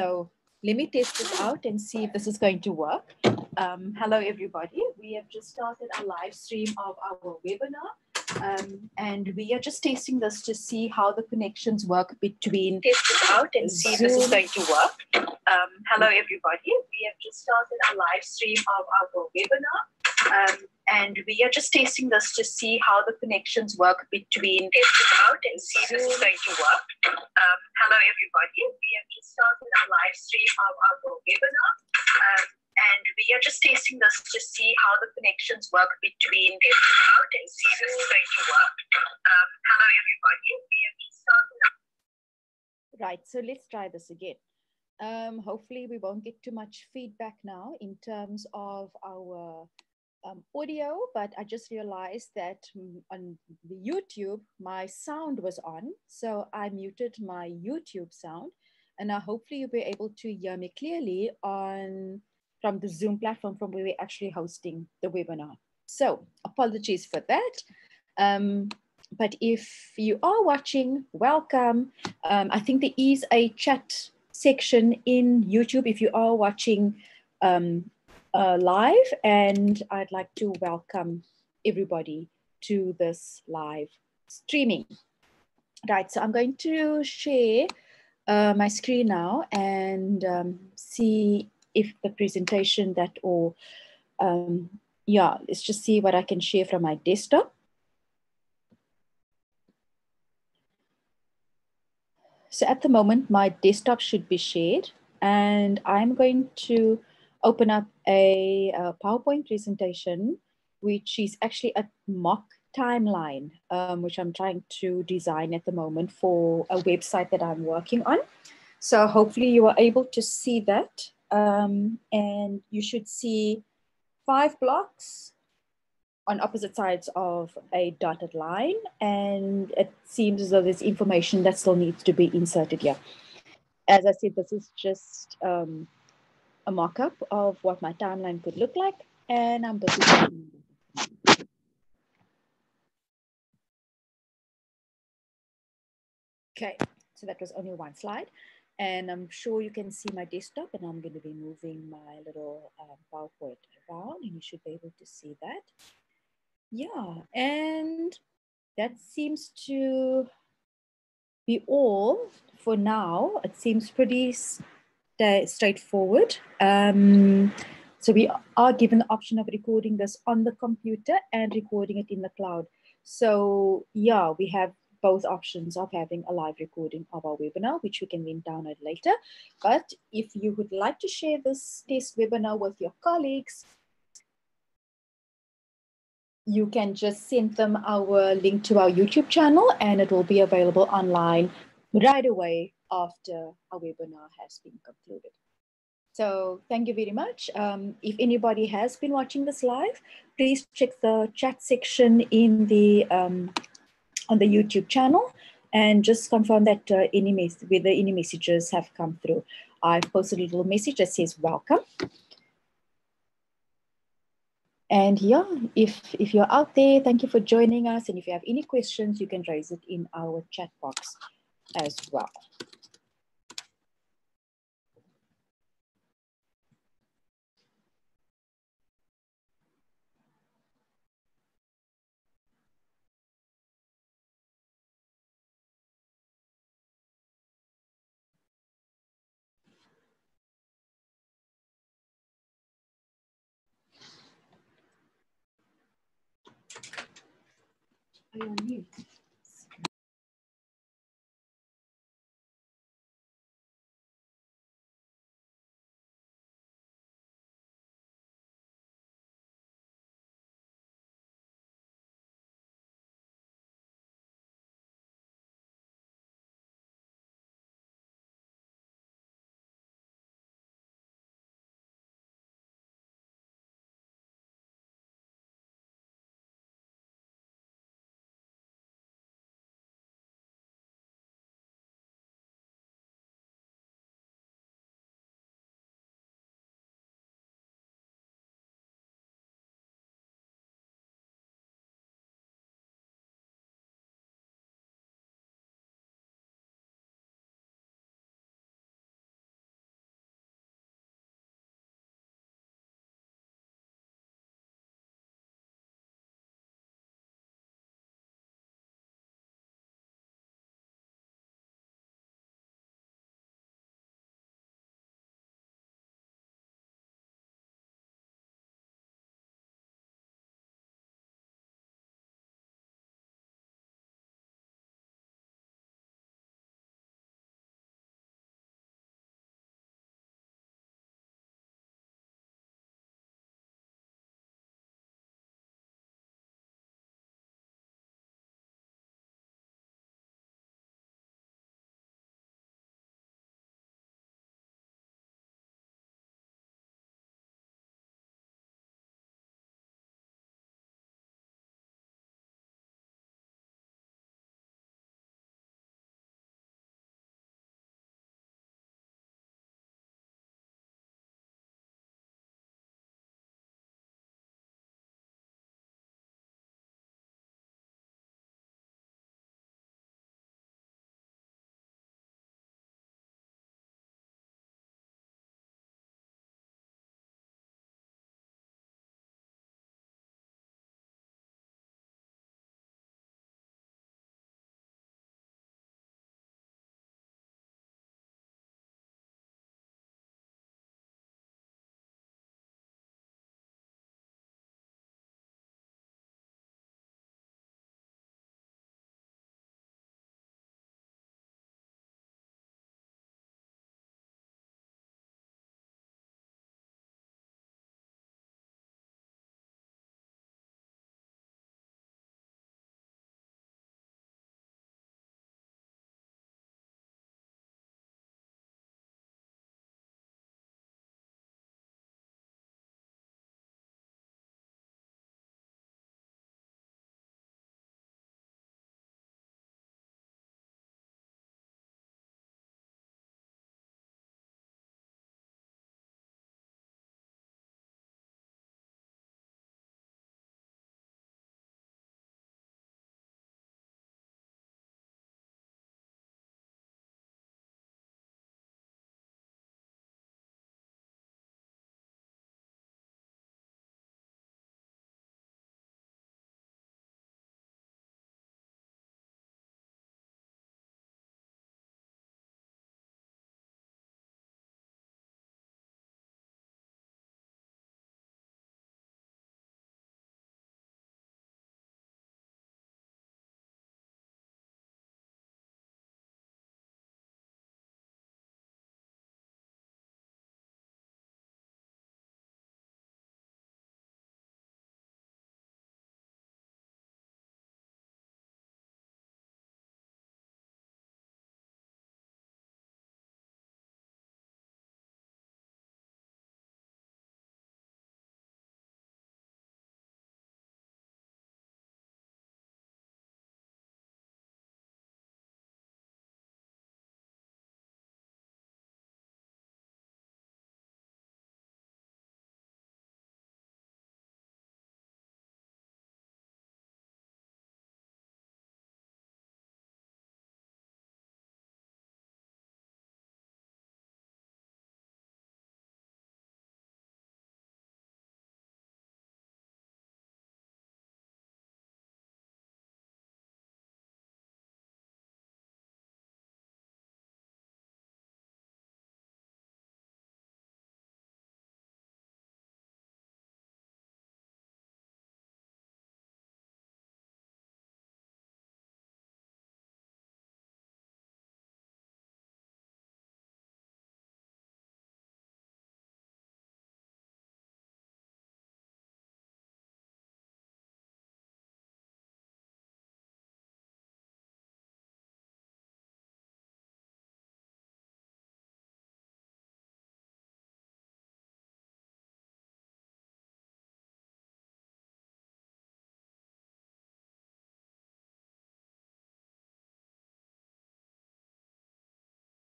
So let me test this out and see if this is going to work. Hello, everybody. We have just started a live stream of our webinar. And we are just testing this to see how the connections work between. Test this out and see if this is going to work. Hello, everybody. We have just started a live stream of our webinar. And we are just testing this to see how the connections work between. Test this out and see if this is going to work. Hello, everybody. We have just started a live stream of our webinar. And we are just testing this to see how the connections work between. Test it out and see if this is going to work. Hello, everybody. We have just started. Right, so let's try this again. Hopefully we won't get too much feedback now in terms of our audio, but I just realized that on the YouTube, my sound was on. So I muted my YouTube sound, and now hopefully you'll be able to hear me clearly from the Zoom platform from where we're actually hosting the webinar. So apologies for that. But if you are watching, welcome. I think there is a chat section in YouTube if you are watching live, and I'd like to welcome everybody to this live streaming. Right, so I'm going to share my screen now and see if the presentation yeah, let's just see what I can share from my desktop. So at the moment, my desktop should be shared, and I'm going to open up a PowerPoint presentation, which is actually a mock timeline, which I'm trying to design at the moment for a website that I'm working on. So hopefully you are able to see that. And you should see 5 blocks on opposite sides of a dotted line. And it seems as though there's information that still needs to be inserted here. As I said, this is just a mock-up of what my timeline could look like. And I'm busy. Okay, so that was only one slide. And I'm sure you can see my desktop, and I'm going to be moving my little PowerPoint around, and you should be able to see that. Yeah, and that seems to be all for now. It seems pretty straightforward. So we are given the option of recording this on the computer and recording it in the cloud. So yeah, we have both options of having a live recording of our webinar, which we can then download later. But if you would like to share this test webinar with your colleagues, you can just send them our link to our YouTube channel, and it will be available online right away after our webinar has been concluded. So thank you very much. If anybody has been watching this live, please check the chat section in the on the YouTube channel and just confirm that whether any messages have come through. I've posted a little message that says welcome. And yeah, if you're out there, thank you for joining us. And if you have any questions, you can raise it in our chat box as well. Are you on mute?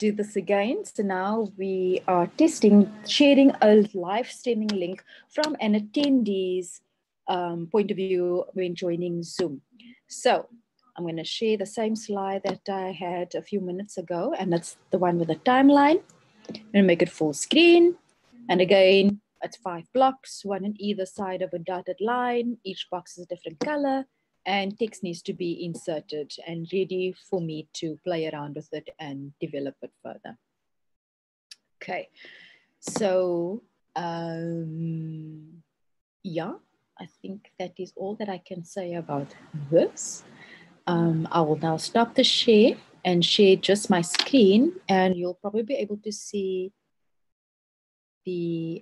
do this again. So now we are testing, sharing a live streaming link from an attendee's point of view when joining Zoom. So I'm going to share the same slide that I had a few minutes ago, and that's the one with the timeline. I'm going to make it full screen. And again, it's 5 blocks, one on either side of a dotted line. Each box is a different color, and text needs to be inserted and ready for me to play around with it and develop it further. Okay, so yeah, I think that is all that I can say about this. I will now stop the share and share just my screen, and you'll probably be able to see the,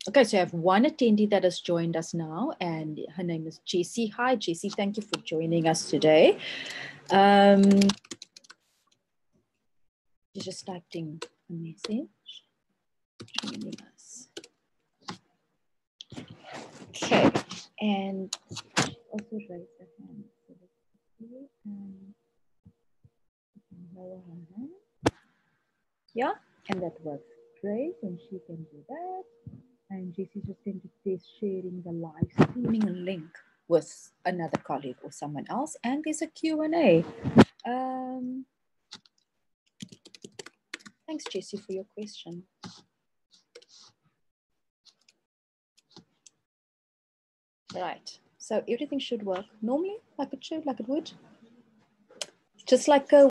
okay, so I have one attendee that has joined us now, and her name is Jessie. Hi, Jessie, thank you for joining us today. She's just typing a message, joining us. Okay, and also raise her hand. Lower her hand. Yeah, and that works great, and she can do that. And Jessie's just going to test sharing the live streaming link with another colleague or someone else. And there's a Q&A. Thanks, Jessie, for your question. Right, so everything should work normally, like it should, like it would. Just like a